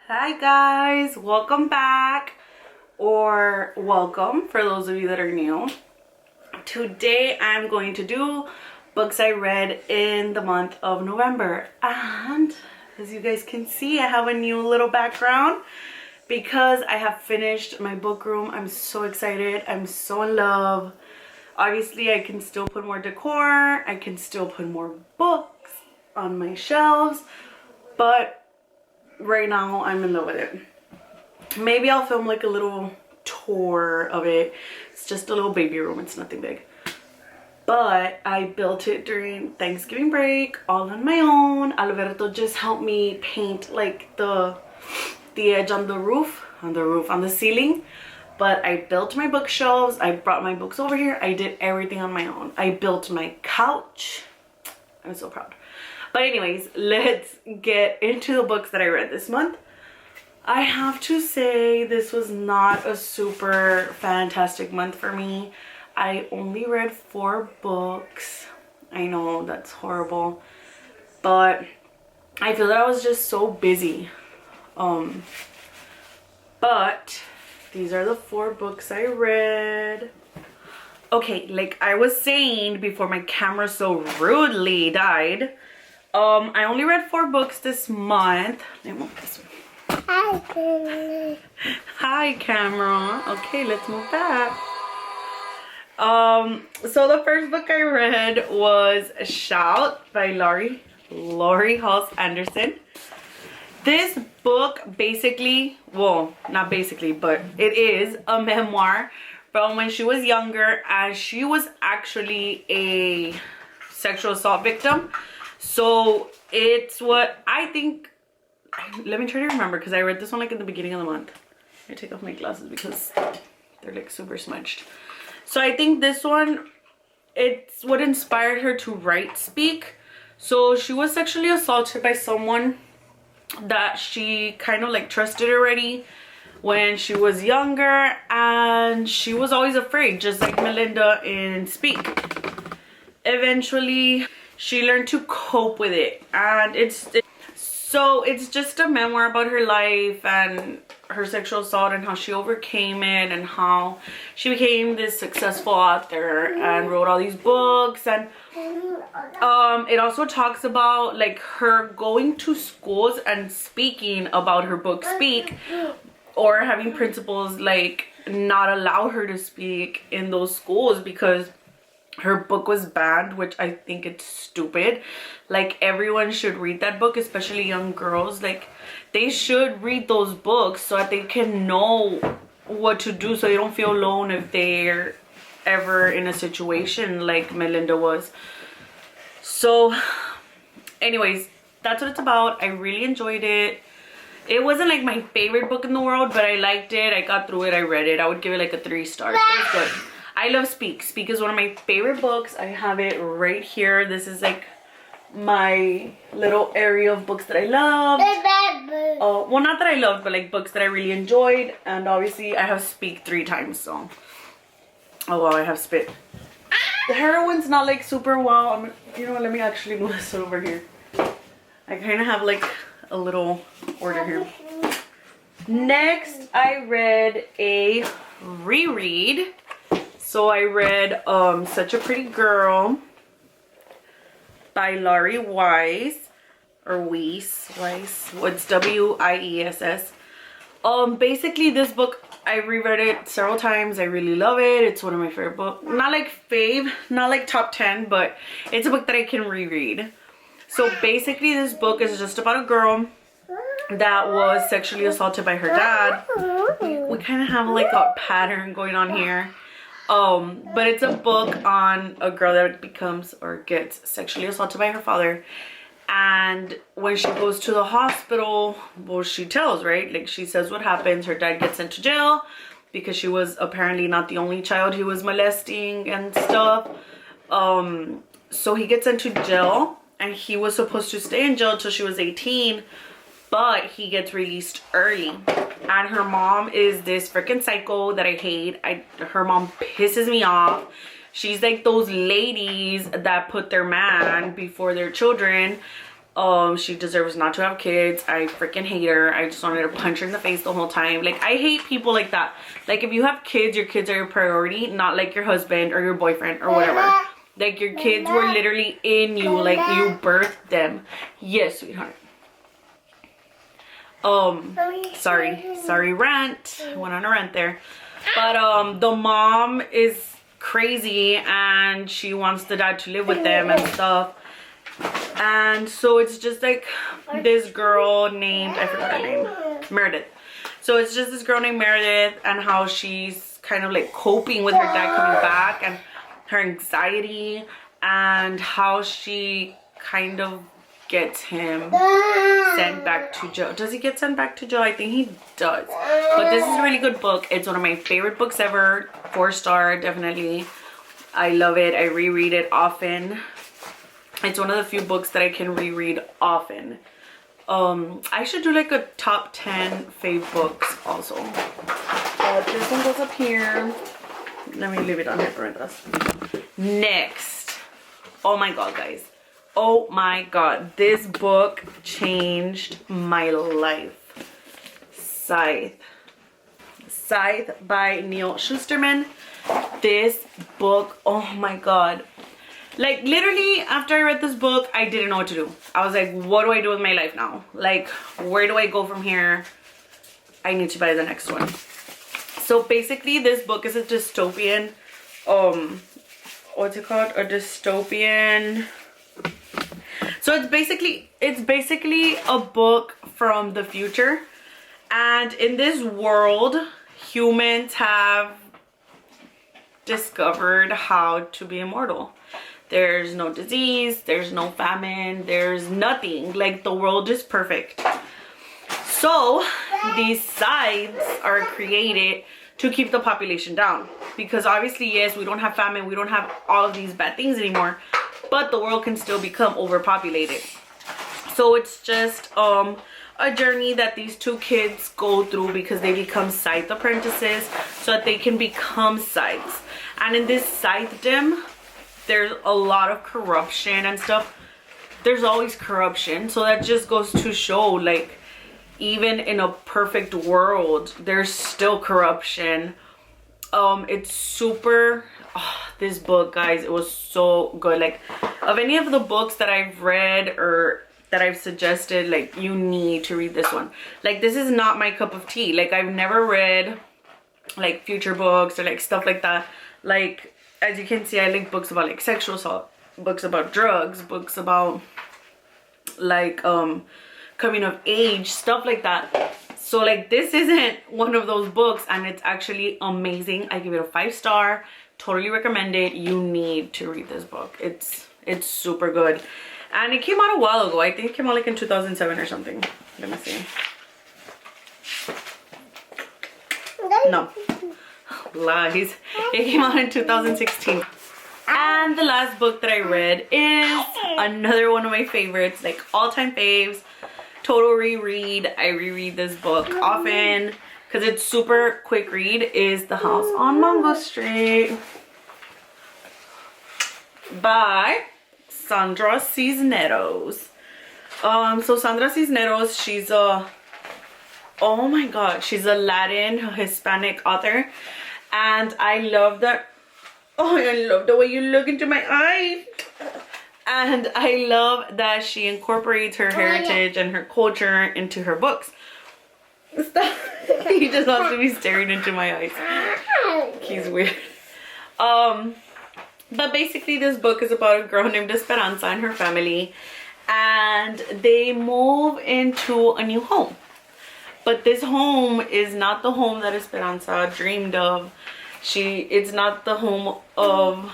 Hi guys, welcome back, or welcome for those of you that are new. Today I'm going to do books I read in the month of November, and as you guys can see, I have a new little background because I have finished my book room. I'm so excited. I'm so in love. Obviously I can still put more decor, I can still put more books on my shelves, but right now I'm in love with it. Maybe I'll film like a little tour of it. It's just a little baby room, it's nothing big, but I built it during Thanksgiving break all on my own. Alberto just helped me paint like the edge on the ceiling, but I built my bookshelves, I brought my books over here, I did everything on my own. I built my couch. I'm so proud. But anyways, let's get into the books that I read this month. I have to say this was not a super fantastic month for me. I only read 4 books. I know that's horrible, but I feel that I was just so busy. But these are the 4 books I read. Okay, like I was saying before my camera so rudely died, I only read 4 books this month. Let me move this one. Hi, camera. Okay, let's move back. So the first book I read was Shout by Laurie Halse Anderson. This book basically, well, not basically, but it is a memoir from when she was younger, and she was actually a sexual assault victim. So it's what I think. Let me try to remember, because I read this one like in the beginning of the month. I take off my glasses because they're like super smudged. So I think this one, it's what inspired her to write Speak. So she was sexually assaulted by someone that she kind of like trusted already when she was younger, and she was always afraid, just like Melinda in Speak. Eventually she learned to cope with it, and it's just a memoir about her life and her sexual assault and how she overcame it and how she became this successful author and wrote all these books. And it also talks about like her going to schools and speaking about her book Speak, or having principals like not allow her to speak in those schools because her book was banned, which I think it's stupid. Like, everyone should read that book, especially young girls. Like, they should read those books so that they can know what to do, so they don't feel alone if they're ever in a situation like Melinda was. So anyways, that's what it's about. I really enjoyed it. It wasn't like my favorite book in the world, but I liked it. I got through it. I read it. I would give it like a 3 stars. It was good. I love Speak. Speak is one of my favorite books. I have it right here. This is like my little area of books that I love. Well, not that I loved, but like books that I really enjoyed. And obviously I have Speak 3 times, so. Oh wow, I have spit. The heroine's not like super wow. You know what, let me actually move this over here. I kind of have like a little order here. Next, I read a reread. So I read Such a Pretty Girl by Laurie Weiss, or Weiss. What's W-I-E-S-S. Basically this book, I reread it several times. I really love it. It's one of my favorite books. Not like fave, not like top 10, but it's a book that I can reread. So basically this book is just about a girl that was sexually assaulted by her dad. We kind of have like a pattern going on here. But it's a book on a girl that becomes or gets sexually assaulted by her father. And when she goes to the hospital, well, she tells, right? Like, she says what happens. Her dad gets sent to jail because she was apparently not the only child he was molesting and stuff. So he gets sent to jail, and he was supposed to stay in jail till she was 18, but he gets released early. And her mom is this freaking psycho that I hate. Her mom pisses me off. She's like those ladies that put their man before their children. She deserves not to have kids. I freaking hate her. I just wanted to punch her in the face the whole time. Like, I hate people like that. Like, if you have kids, your kids are your priority, not like your husband or your boyfriend or whatever. Like, your kids were literally in you. Like, you birthed them. Yes, sweetheart. Sorry, rant. I went on a rant there. But the mom is crazy and she wants the dad to live with them and stuff. And so it's just like this girl named, I forgot her name, Meredith. So it's just this girl named Meredith and how she's kind of like coping with her dad coming back and her anxiety, and how she kind of gets him sent back to jail. Does he get sent back to jail? I think he does. But this is a really good book. It's one of my favorite books ever. 4-star, definitely. I love it. I reread it often. It's one of the few books that I can reread often. I should do like a top 10 fave books also. This one goes up here. Let me leave it on here for us. Next. Oh my god, guys. Oh my god. This book changed my life. Sigh. Sigh by Neil Shusterman. This book, oh my god. Like, literally, after I read this book, I didn't know what to do. I was like, what do I do with my life now? Like, where do I go from here? I need to buy the next one. So basically, this book is a dystopian, what's it called? A dystopian. So it's basically a book from the future. And in this world, humans have discovered how to be immortal. There's no disease, there's no famine, there's nothing. Like, the world is perfect. So these sides are created to keep the population down, because obviously, yes, we don't have famine, we don't have all of these bad things anymore, but the world can still become overpopulated. So it's just a journey that these two kids go through, because they become scythe apprentices so that they can become scythes. And in this scythedom, there's a lot of corruption and stuff. There's always corruption. So that just goes to show, like, even in a perfect world, there's still corruption. It's super, this book, guys, it was so good. Like, of any of the books that I've read or that I've suggested, like, you need to read this one. Like, this is not my cup of tea. Like, I've never read like future books or like stuff like that. Like, as you can see, I like books about like sexual assault, books about drugs, books about like coming of age, stuff like that. So like, this isn't one of those books, and it's actually amazing. I give it a 5-star. Totally recommend it. You need to read this book. It's super good. And it came out a while ago. I think it came out like in 2007 or something. Let me see. No. Lies. It came out in 2016. And the last book that I read is another one of my favorites, like all-time faves. Total reread. I reread this book often because it's super quick read. Is The House on Mango Street by Sandra Cisneros. So Sandra Cisneros, she's a, oh my god, she's a Latin Hispanic author, and I love that. Oh, I love the way you look into my eyes. And I love that she incorporates her heritage and her culture into her books. Stop. He just wants to be staring into my eyes. He's weird. But basically, this book is about a girl named Esperanza and her family, and they move into a new home. But this home is not the home that Esperanza dreamed of. It's not the home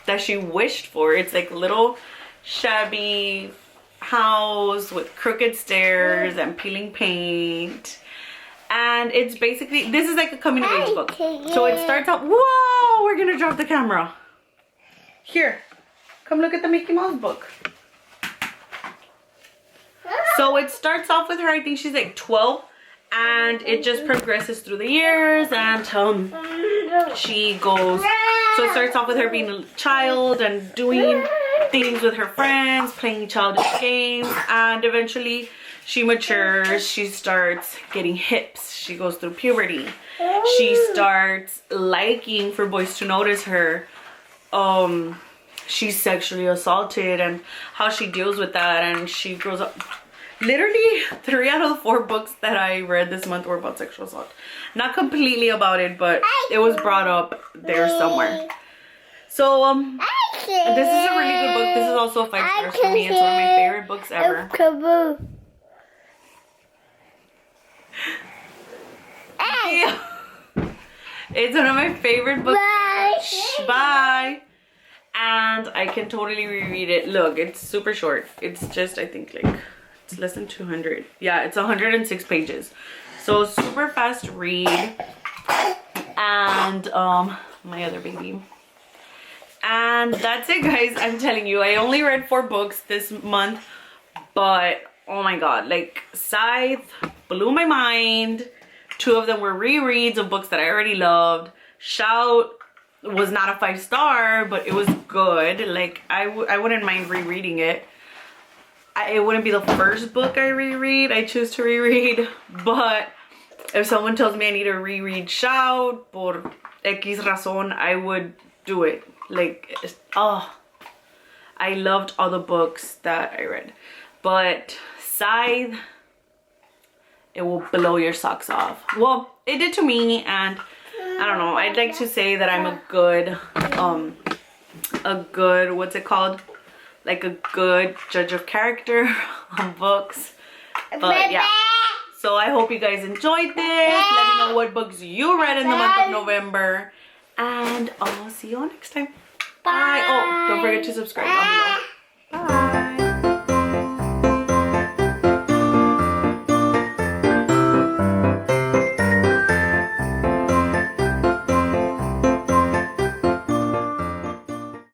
that she wished for. It's like a little shabby house with crooked stairs and peeling paint. And it's basically, this is like a coming of age book. So it starts out, whoa, we're gonna drop the camera. Here, come look at the Mickey Mouse book. So it starts off with her, I think she's like 12, and it just progresses through the years, and she goes, so it starts off with her being a child and doing things with her friends, playing childish games, and eventually she matures. She starts getting hips. She goes through puberty. She starts liking for boys to notice her. She's sexually assaulted and how she deals with that, and she grows up. Literally 3 out of the 4 books that I read this month were about sexual assault. Not completely about it, but it was brought up there somewhere. So this is a really good book. This is also 5 stars for me. It's one of my favorite books ever. Yeah. It's one of my favorite books. Bye. And I can totally reread it. Look, it's super short. It's just, I think, like, it's less than 200. Yeah, it's 106 pages. So super fast read. And my other baby. And that's it, guys. I'm telling you, I only read 4 books this month, but oh my god, like, Sigh blew my mind. 2 of them were rereads of books that I already loved. Shout was not a 5-star, but it was good. Like, I wouldn't mind rereading it. It wouldn't be the first book I reread. I choose to reread, but if someone tells me I need to reread Shout por X razón, I would do it. Like, I loved all the books that I read, but Sigh, it will blow your socks off. Well, it did to me, and I don't know, I'd like to say that I'm a good, what's it called? Like a good judge of character on books. But yeah. So I hope you guys enjoyed this. Let me know what books you read in the month of November. And I'll see you all next time. Bye. Oh, don't forget to subscribe down below.